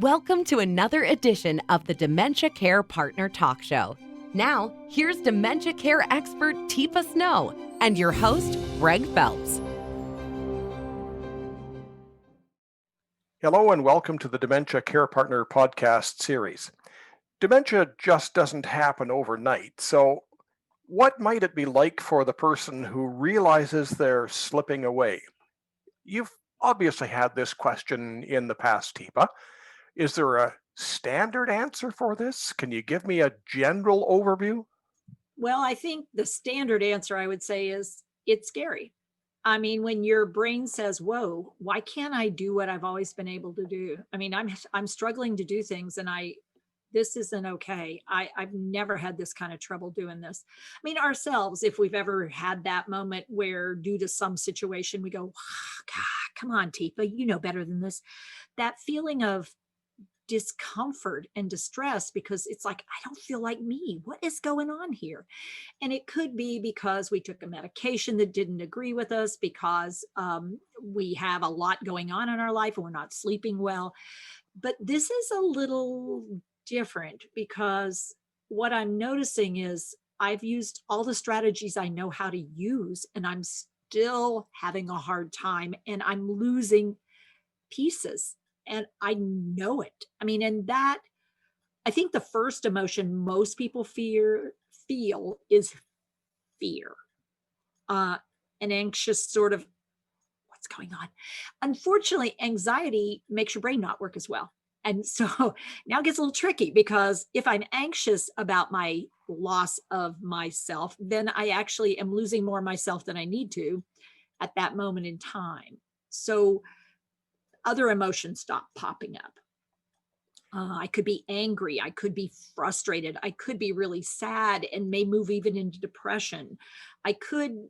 Welcome to another edition of the Dementia Care Partner Talk Show. Now, here's dementia care expert Teepa Snow and your host, Greg Phelps. Hello and welcome to the Dementia Care Partner podcast series. Dementia just doesn't happen overnight, so what might it be like for the person who realizes they're slipping away? You've obviously had this question in the past, Teepa. Is there a standard answer for this? Can you give me a general overview? Well, I think the standard answer I would say is it's scary. I mean, when your brain says, "Whoa, why can't I do what I've always been able to do?" I mean, I'm struggling to do things and this isn't okay. I've never had this kind of trouble doing this. I mean, ourselves, if we've ever had that moment where due to some situation we go, God, come on, Teepa, you know better than this. That feeling of discomfort and distress because it's like, I don't feel like me. What is going on here? And it could be because we took a medication that didn't agree with us, because we have a lot going on in our life and we're not sleeping well. But this is a little different because what I'm noticing is I've used all the strategies I know how to use, and I'm still having a hard time and I'm losing pieces. And I know it. I mean, and that I think the first emotion most people feel is fear, uh, an anxious sort of what's going on. Unfortunately, anxiety makes your brain not work as well. And so now it gets a little tricky because if I'm anxious about my loss of myself, then I actually am losing more of myself than I need to at that moment in time. So other emotions stop popping up. I could be angry. I could be frustrated. I could be really sad and may move even into depression. I could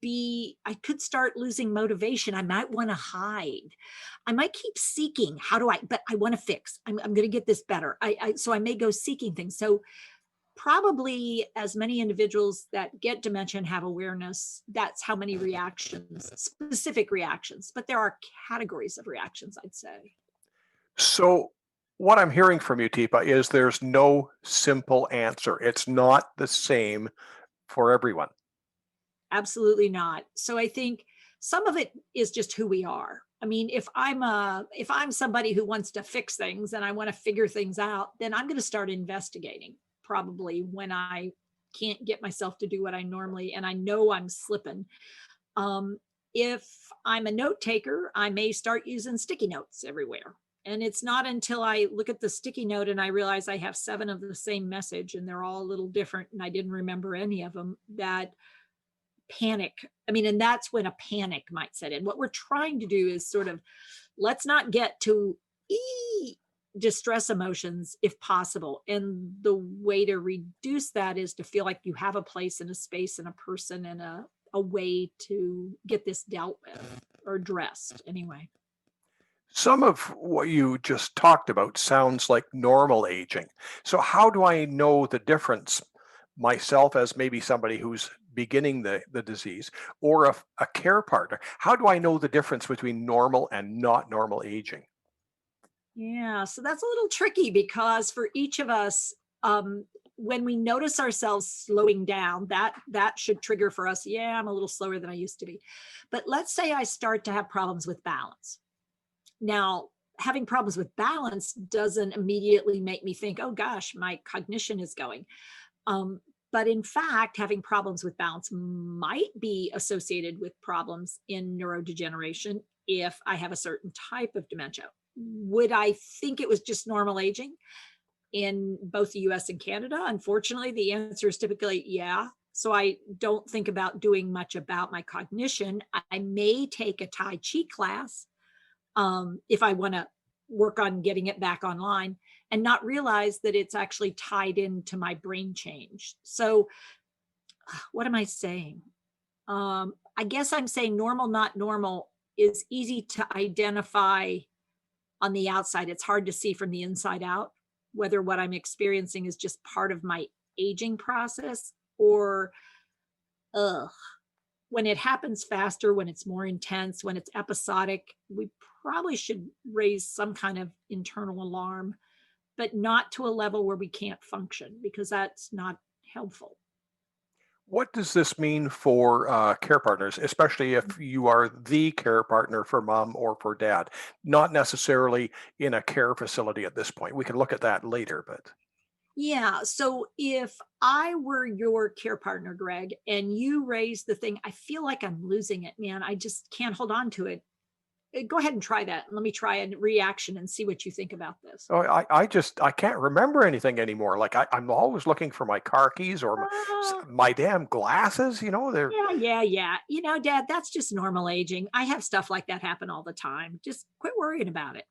I could start losing motivation. I might want to hide. I might keep seeking. But I want to fix. I'm going to get this better. So I may go seeking things. So probably as many individuals that get dementia and have awareness, that's how many reactions, specific reactions, but there are categories of reactions, I'd say. So, what I'm hearing from you, Teepa, is there's no simple answer. It's not the same for everyone. Absolutely not. So I think some of it is just who we are. I mean, if I'm somebody who wants to fix things and I want to figure things out, then I'm going to start investigating probably when I can't get myself to do what I normally, and I know I'm slipping. If I'm a note taker, I may start using sticky notes everywhere. And it's not until I look at the sticky note and I realize I have 7 of the same message and they're all a little different and I didn't remember any of them, that panic. I mean, and that's when a panic might set in. What we're trying to do is sort of, let's not get to distress emotions if possible. And the way to reduce that is to feel like you have a place and a space and a person and a way to get this dealt with or addressed anyway. Some of what you just talked about sounds like normal aging. So, how do I know the difference myself as maybe somebody who's beginning the disease or a care partner? How do I know the difference between normal and not normal aging? Yeah, so that's a little tricky because for each of us, when we notice ourselves slowing down, that should trigger for us. Yeah, I'm a little slower than I used to be. But let's say I start to have problems with balance. Now, having problems with balance doesn't immediately make me think, oh gosh, my cognition is going. Um, but in fact, having problems with balance might be associated with problems in neurodegeneration if I have a certain type of dementia. Would I think it was just normal aging in both the US and Canada? Unfortunately, the answer is typically yeah. So I don't think about doing much about my cognition. I may take a Tai Chi class if I want to work on getting it back online and not realize that it's actually tied into my brain change. So, what am I saying? I guess I'm saying normal, not normal is easy to identify on the outside. It's hard to see from the inside out whether what I'm experiencing is just part of my aging process or, ugh, when it happens faster, when it's more intense, when it's episodic, we probably should raise some kind of internal alarm, but not to a level where we can't function because that's not helpful. What does this mean for care partners, especially if you are the care partner for mom or for dad, not necessarily in a care facility at this point? We can look at that later, but Yeah. So if I were your care partner, Greg, and you raise the thing, I feel like I'm losing it, man. I just can't hold on to it. Go ahead and try that. Let me try a reaction and see what you think about this. oh, I can't remember anything anymore. Like I'm always looking for my car keys or Uh, my damn glasses. They're yeah. Dad, that's just normal aging. I have stuff like that happen all the time. Just quit worrying about it.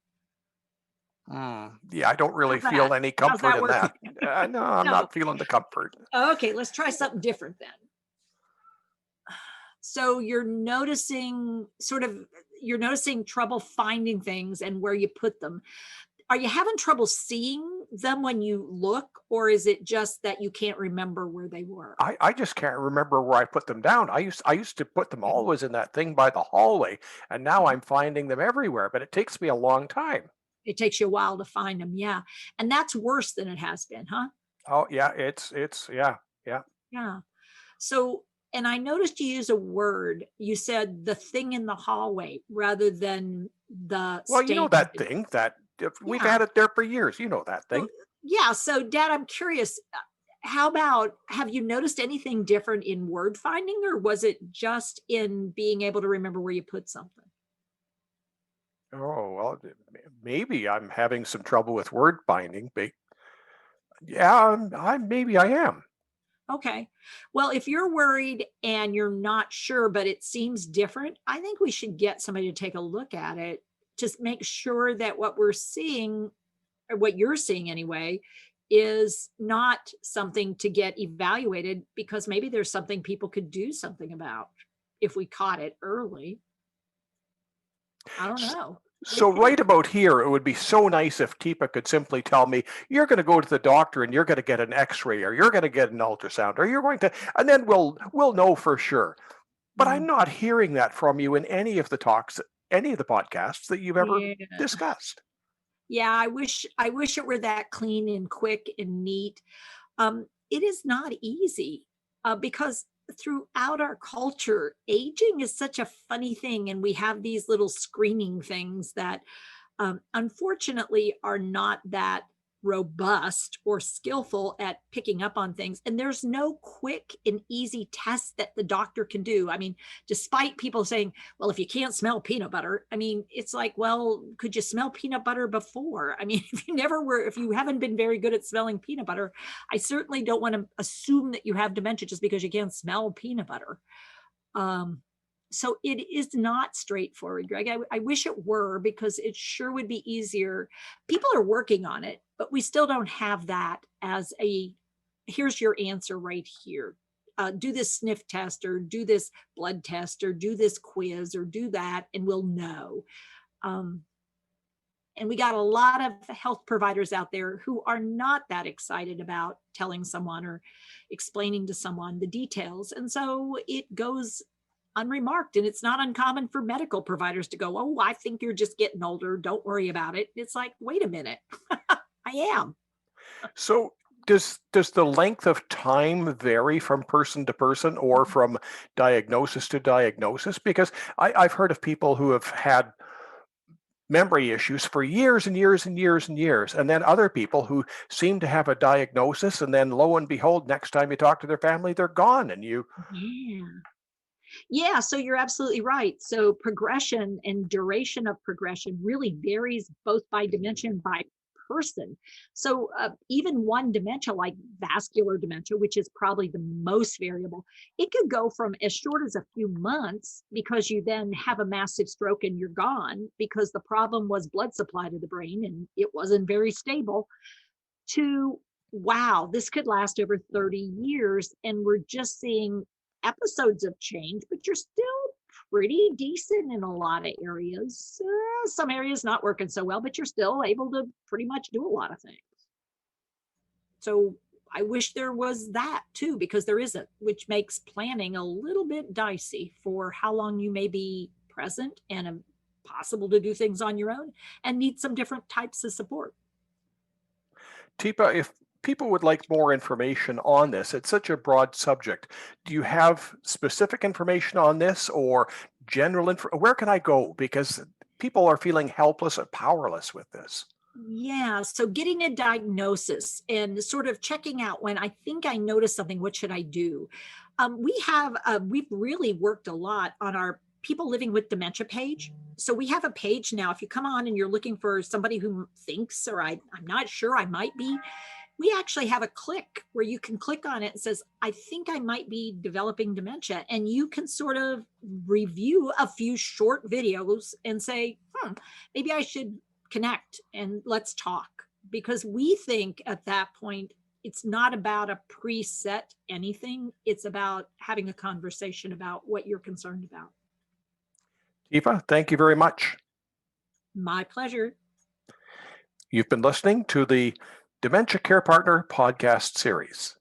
Yeah, I don't really How's that? feel any How's comfort that in working? that. No, I'm No. not feeling the comfort. Okay, let's try something different then. So you're noticing trouble finding things and where you put them. Are you having trouble seeing them when you look, or is it just that you can't remember where they were? I just can't remember where I put them down. I used to put them always in that thing by the hallway, and now I'm finding them everywhere, but it takes me a long time. It takes you a while to find them, yeah. And that's worse than it has been, huh? Oh yeah, it's yeah, yeah. Yeah. So, and I noticed you use a word. You said the thing in the hallway rather than the Well, you know statement. that thing that we've Yeah. had it there for years. You know that So, thing. yeah. So, Dad, I'm curious. How about have you noticed anything different in word finding, or was it just in being able to remember where you put something? Oh well, maybe I'm having some trouble with word binding, but yeah, maybe I am. Okay. Well, if you're worried and you're not sure, but it seems different, I think we should get somebody to take a look at it. Just make sure that what we're seeing, or what you're seeing anyway, is not something to get evaluated because maybe there's something people could do something about if we caught it early. I don't know. What do So you think? right about here, it would be so nice if Tipa could simply tell me, you're going to go to the doctor and you're going to get an X-ray or you're going to get an ultrasound or you're going to, and then we'll know for sure. But I'm Mm, not hearing that from you in any of the talks, any of the podcasts that you've ever yeah. discussed. Yeah, I wish it were that clean and quick and neat. It is not easy because throughout our culture, aging is such a funny thing, and we have these little screening things that unfortunately are not that robust or skillful at picking up on things. And there's no quick and easy test that the doctor can do. I mean, despite people saying, well, if you can't smell peanut butter, I mean, it's like, well, could you smell peanut butter before? I mean, if you haven't been very good at smelling peanut butter, I certainly don't want to assume that you have dementia just because you can't smell peanut butter. Um, so it is not straightforward, Greg. I wish it were because it sure would be easier. People are working on it, but we still don't have that as a here's your answer right here. Do this sniff test or do this blood test or do this quiz or do that, and we'll know. Um, and we got a lot of health providers out there who are not that excited about telling someone or explaining to someone the details. And so it goes unremarked. And it's not uncommon for medical providers to go, oh, I think you're just getting older. Don't worry about it. It's like, wait a minute. I am. So does the length of time vary from person to person or from diagnosis to diagnosis? Because I've heard of people who have had memory issues for years and years and years and years. And then other people who seem to have a diagnosis, and then lo and behold, next time you talk to their family, they're gone. And you, Yeah. Yeah, so you're absolutely right. So progression and duration of progression really varies both by dimension, by person. So even one dementia like vascular dementia, which is probably the most variable, it could go from as short as a few months because you then have a massive stroke and you're gone because the problem was blood supply to the brain and it wasn't very stable, to wow, this could last over 30 years. And we're just seeing episodes of change, but you're still pretty decent in a lot of areas. Some areas not working so well, but you're still able to pretty much do a lot of things. So I wish there was that too, because there isn't, which makes planning a little bit dicey for how long you may be present and possible to do things on your own and need some different types of support. Teepa, if people would like more information on this, it's such a broad subject. Do you have specific information on this or general info? Where can I go? Because people are feeling helpless and powerless with this. Yeah. So getting a diagnosis and sort of checking out when I think I noticed something, what should I do? We've really worked a lot on our people living with dementia page. So we have a page now. If you come on and you're looking for somebody who thinks, or I'm not sure, I might be, we actually have a click where you can click on it and says, I think I might be developing dementia. And you can sort of review a few short videos and say, maybe I should connect and let's talk. Because we think at that point, it's not about a preset anything. It's about having a conversation about what you're concerned about. Teepa, thank you very much. My pleasure. You've been listening to the Dementia Care Partner podcast series.